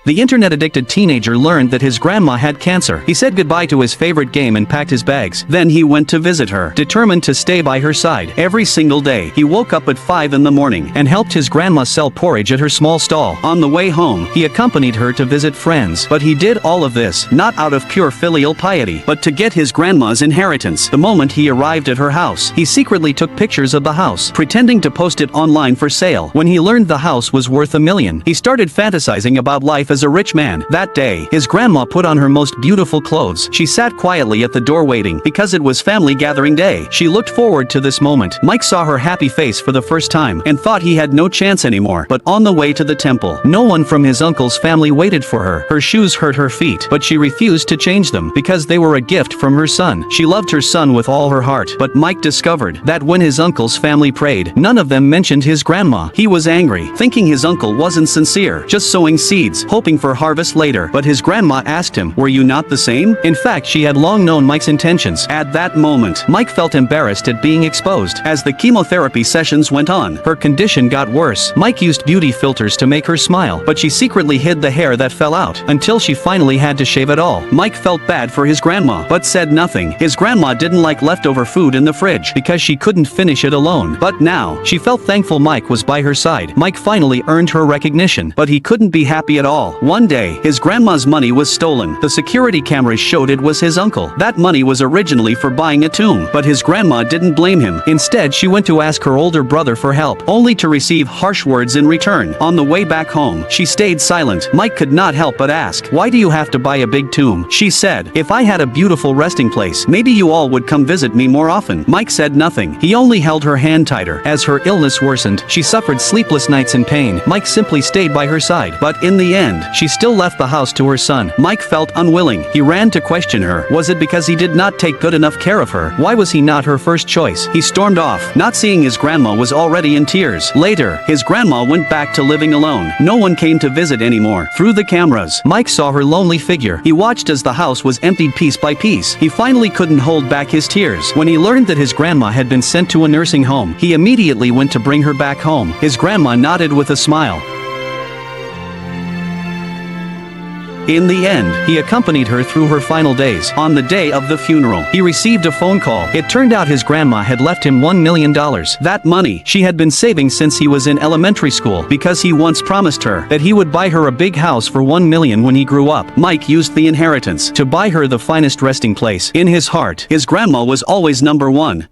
The internet-addicted teenager learned that his grandma had cancer. He said goodbye to his favorite game and packed his bags. Then he went to visit her, determined to stay by her side every single day. He woke up at 5 in the morning and helped his grandma sell porridge at her small stall. On the way home, he accompanied her to visit friends. But he did all of this not out of pure filial piety, but to get his grandma's inheritance. The moment he arrived at her house, he secretly took pictures of the house, pretending to post it online for sale. When he learned the house was worth $1 million, he started fantasizing about life as a rich man. That day, his grandma put on her most beautiful clothes. She sat quietly at the door waiting, because it was family gathering day. She looked forward to this moment. Mike saw her happy face for the first time, and thought he had no chance anymore. But on the way to the temple, no one from his uncle's family waited for her. Her shoes hurt her feet, but she refused to change them, because they were a gift from her son. She loved her son with all her heart. But Mike discovered that when his uncle's family prayed, none of them mentioned his grandma. He was angry, thinking his uncle wasn't sincere, just sowing seeds, hoping for harvest later. But his grandma asked him, "Were you not the same?" In fact, she had long known Mike's intentions. At that moment, Mike felt embarrassed at being exposed. As the chemotherapy sessions went on, her condition got worse. Mike used beauty filters to make her smile, but she secretly hid the hair that fell out, until she finally had to shave it all. Mike felt bad for his grandma, but said nothing. His grandma didn't like leftover food in the fridge, because she couldn't finish it alone. But now, she felt thankful Mike was by her side. Mike finally earned her recognition, but he couldn't be happy at all. One day, his grandma's money was stolen. The security cameras showed it was his uncle. That money was originally for buying a tomb, but his grandma didn't blame him. Instead, she went to ask her older brother for help, only to receive harsh words in return. On the way back home, she stayed silent. Mike could not help but ask, "Why do you have to buy a big tomb?" She said, "If I had a beautiful resting place, maybe you all would come visit me more often." Mike said nothing. He only held her hand tighter. As her illness worsened, she suffered sleepless nights in pain. Mike simply stayed by her side. But in the end, she still left the house to her son. Mike felt unwilling. He ran to question her. Was it because he did not take good enough care of her? Why was he not her first choice? He stormed off. Not seeing his grandma was already in tears. Later, his grandma went back to living alone. No one came to visit anymore. Through the cameras, Mike saw her lonely figure. He watched as the house was emptied piece by piece. He finally couldn't hold back his tears. When he learned that his grandma had been sent to a nursing home, he immediately went to bring her back home. His grandma nodded with a smile. In the end, he accompanied her through her final days. On the day of the funeral, he received a phone call. It turned out his grandma had left him $1 million. That money she had been saving since he was in elementary school, because he once promised her that he would buy her a big house for $1 million when he grew up. Mike used the inheritance to buy her the finest resting place. In his heart, his grandma was always number one.